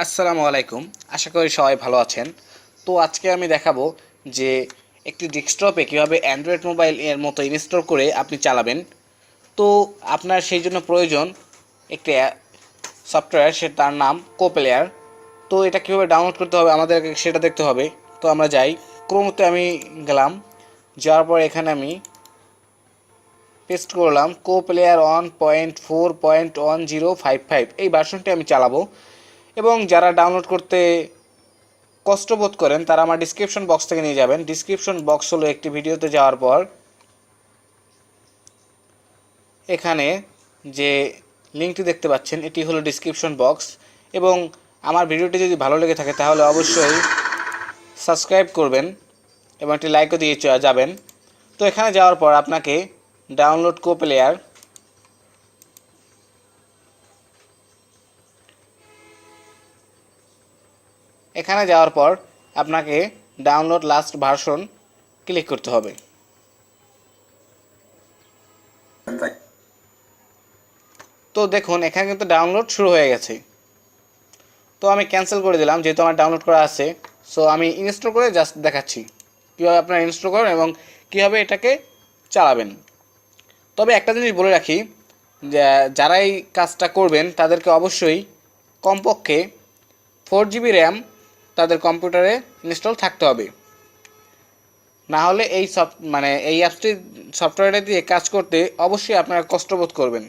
আসসালামু আলাইকুম। আশা করি সবাই ভালো আছেন। তো আজকে আমি দেখাবো যে একটি ডেস্কটপে কীভাবে অ্যান্ড্রয়েড মোবাইল এর মতো ইনস্টল করে আপনি চালাবেন। তো আপনার সেই জন্য প্রয়োজন একটি সফটওয়্যার, সে তার নাম কোপ্লেয়ার। তো এটা কীভাবে ডাউনলোড করতে হবে আমাদেরকে সেটা দেখতে হবে। তো আমরা যাই, ক্রোমতে আমি গেলাম, যাওয়ার পর এখানে আমি পেস্ট করলাম কোপ্লেয়ার 1.4.1055, এই ভার্সনটি আমি চালাবো। এবং যারা ডাউনলোড করতে কষ্ট বোধ করেন তারা আমার ডিসক্রিপশন বক্স থেকে নিয়ে যাবেন। ডিসক্রিপশন বক্স হলো একটি ভিডিওতে যাওয়ার পর এখানে যে লিঙ্কটি দেখতে পাচ্ছেন এটি হলো ডিসক্রিপশন বক্স। এবং আমার ভিডিওটি যদি ভালো লেগে থাকে তাহলে অবশ্যই সাবস্ক্রাইব করবেন এবং একটি লাইকও দিয়ে যাবেন। তো এখানে যাওয়ার পর আপনাকে ডাউনলোড কোপ্লেয়ার, এখানে যাওয়ার পর আপনাকে ডাউনলোড লাস্ট ভার্সন ক্লিক করতে হবে। তো দেখুন এখানে কিন্তু ডাউনলোড শুরু হয়ে গেছে। তো আমি ক্যান্সেল করে দিলাম যেহেতু আমার ডাউনলোড করা আছে। সো আমি ইনস্টল করে জাস্ট দেখাচ্ছি কীভাবে আপনারা ইনস্টল করেন এবং কীভাবে এটাকে চালাবেন। তবে একটা জিনিস বলে রাখি, যে যারা এই কাজটা করবেন তাদেরকে অবশ্যই কমপক্ষে 4 GB র্যাম তাদের কম্পিউটারে ইনস্টল থাকতে হবে। না হলে এই এই অ্যাপসটি সফটওয়্যারটা দিয়ে কাজ করতে অবশ্যই আপনারা কষ্টবোধ করবেন।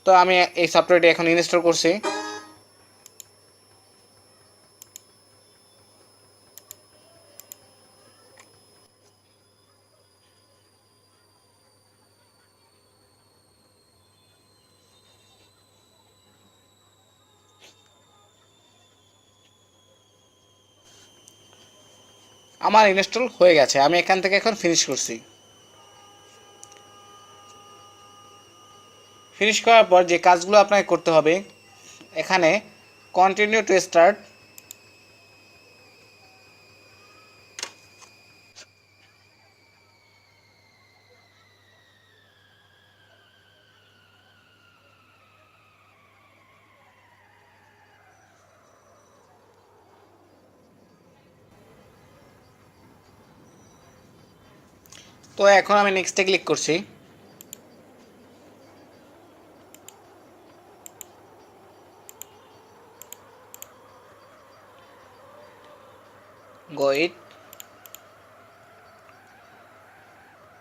তো আমি এই সফটওয়্যারটি এখন ইনস্টল করছি। আমার ইনস্টল হয়ে গেছে, আমি এখান থেকে এখন ফিনিশ করছি। ফিনিশ করার পর যে কাজগুলো আপনাকে করতে হবে, এখানে কন্টিনিউ টু স্টার্ট, তো এখন আমি নেক্সটে ক্লিক করছি। গো ইট,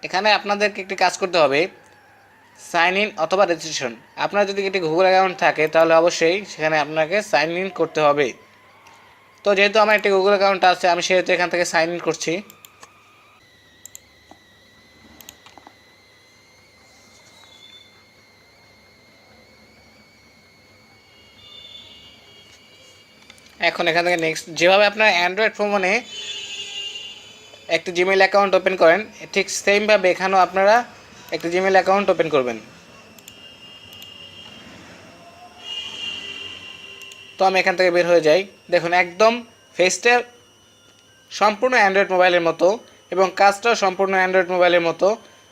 এখানে আপনাদেরকে একটি কাজ করতে হবে, সাইন ইন অথবা রেজিস্ট্রেশন। আপনার যদি একটি গুগল অ্যাকাউন্ট থাকে তাহলে অবশ্যই সেখানে আপনাকে সাইন ইন করতে হবে। তো যেহেতু আমার একটি গুগল অ্যাকাউন্ট আছে আমি সেহেতু এখান থেকে সাইন ইন করছি। এখন এখান থেকে নেক্সট, যেভাবে আপনার অ্যান্ড্রয়েড ফোনে একটি জিমেইল অ্যাকাউন্ট ওপেন করেন ঠিক সেমভাবে এখানেও আপনারা একটি জিমেইল অ্যাকাউন্ট ওপেন করবেন। তো আমি এখান থেকে বের হয়ে যাই। দেখুন একদম ফেসটা সম্পূর্ণ অ্যান্ড্রয়েড মোবাইলের মতো এবং কাজটাও সম্পূর্ণ অ্যান্ড্রয়েড মোবাইলের মতো।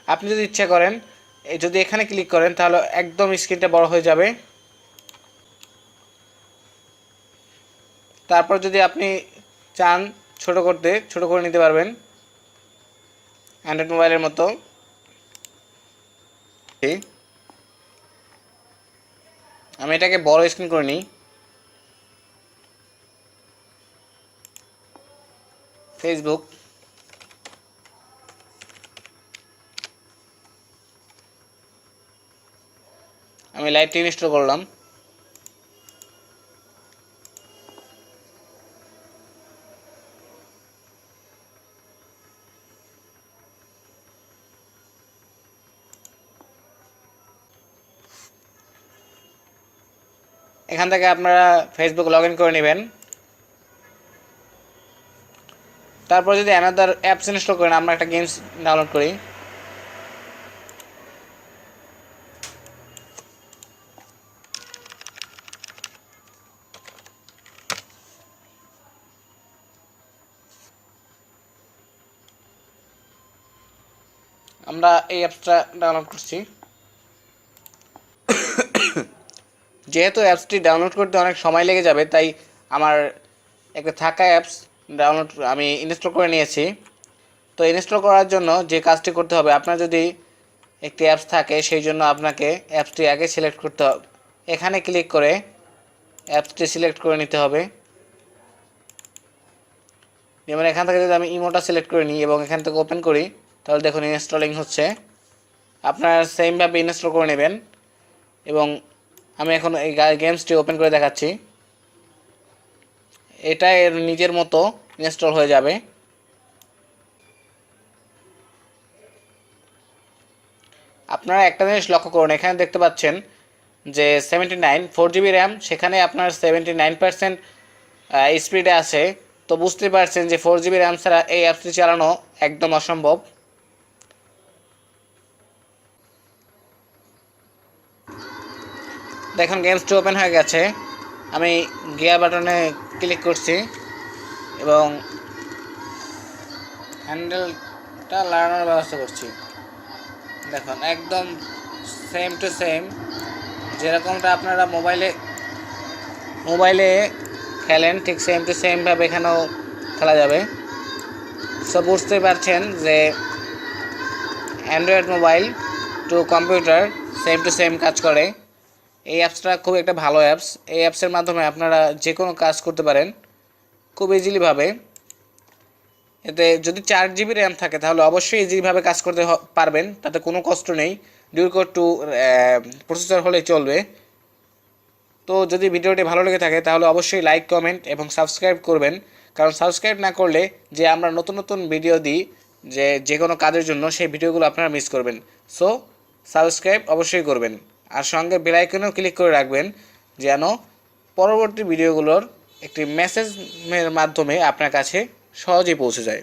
আপনি যদি ইচ্ছা করেন যদি এখানে ক্লিক করেন তাহলে একদম স্ক্রিনটা বড় হয়ে যাবে। তারপর যদি আপনি চান ছোট করতে, ছোট করে নিতে পারবেন অ্যান্ড্রয়েড মোবাইলের মতো। আমি এটাকে বড় স্ক্রিন করে নিই। ফেসবুক, আমি লাইভটি ইনস্টল করলাম। এখান থেকে আপনারা ফেসবুক লগ ইন করে নেবেন। তারপর যদি অ্যানাদার অ্যাপস ইনস্টল করেন, আমরা একটা গেমস ডাউনলোড করি। আমরা এই অ্যাপসটা ডাউনলোড করছি। যেহেতু অ্যাপসটি ডাউনলোড করতে অনেক সময় লেগে যাবে, তাই আমার একটা থাকা অ্যাপস ডাউনলোড আমি ইনস্টল করে নিয়েছি। তো ইনস্টল করার জন্য যে কাজটি করতে হবে, আপনার যদি একটি অ্যাপস থাকে সেই জন্য আপনাকে অ্যাপসটি আগে সিলেক্ট করতে হবে। এখানে ক্লিক করে অ্যাপসটি সিলেক্ট করে নিতে হবে। যেমন এখান থেকে যদি আমি ইমোটা সিলেক্ট করে নিই এবং এখান থেকে ওপেন করি, তাহলে দেখুন ইনস্টলিং হচ্ছে। আপনারা সেমভাবে ইনস্টল করে নেবেন। এবং আমি এখন এই গেমসটি ওপেন করে দেখাচ্ছি। এটা এর নিজের মতো ইনস্টল হয়ে যাবে। আপনারা একটা জিনিস লক্ষ্য করুন, এখানে দেখতে পাচ্ছেন যে 79 4GB র্যাম, সেখানে আপনার 79% স্পিডে আছে। তো বুঝতে পারছেন যে 4GB র্যাম ছাড়া এই অ্যাপসটি চালানো একদম অসম্ভব। দেখুন গেমসটি ওপেন হয়ে গেছে। আমি গিয়ার বাটনে ক্লিক করছি এবং হ্যান্ডেলটা লাগানোর ব্যবস্থা করছি। দেখুন একদম সেম টু সেম যেরকমটা আপনারা মোবাইলে খেলেন, ঠিক সেম টু সেমভাবে এখানেও খেলা যাবে। সো বুঝতে পারছেন যে android mobile to computer same to same কাজ করে। এই অ্যাপসটা খুব একটা ভালো অ্যাপস। এই অ্যাপসের মাধ্যমে আপনারা যে কোনো কাজ করতে পারেন খুব ইজিলিভাবে। এতে যদি 4GB র্যাম থাকে তাহলে অবশ্যই ইজিভাবে কাজ করতে পারবেন, তাতে কোনো কষ্ট নেই। ডিউল কোর 2 প্রসেসর হলেই চলবে। তো যদি ভিডিওটি ভালো লেগে থাকে তাহলে অবশ্যই লাইক, কমেন্ট এবং সাবস্ক্রাইব করবেন, কারণ সাবস্ক্রাইব না করলে যে আমরা নতুন নতুন ভিডিও দিই যে কোনো কাজের জন্য, সেই ভিডিওগুলো আপনারা মিস করবেন। সো সাবস্ক্রাইব অবশ্যই করবেন, আর সঙ্গে বেল আইকনেও ক্লিক করে রাখবেন যেন পরবর্তী ভিডিওগুলোর একটি মেসেজের মাধ্যমে আপনার কাছে সহজেই পৌঁছে যায়।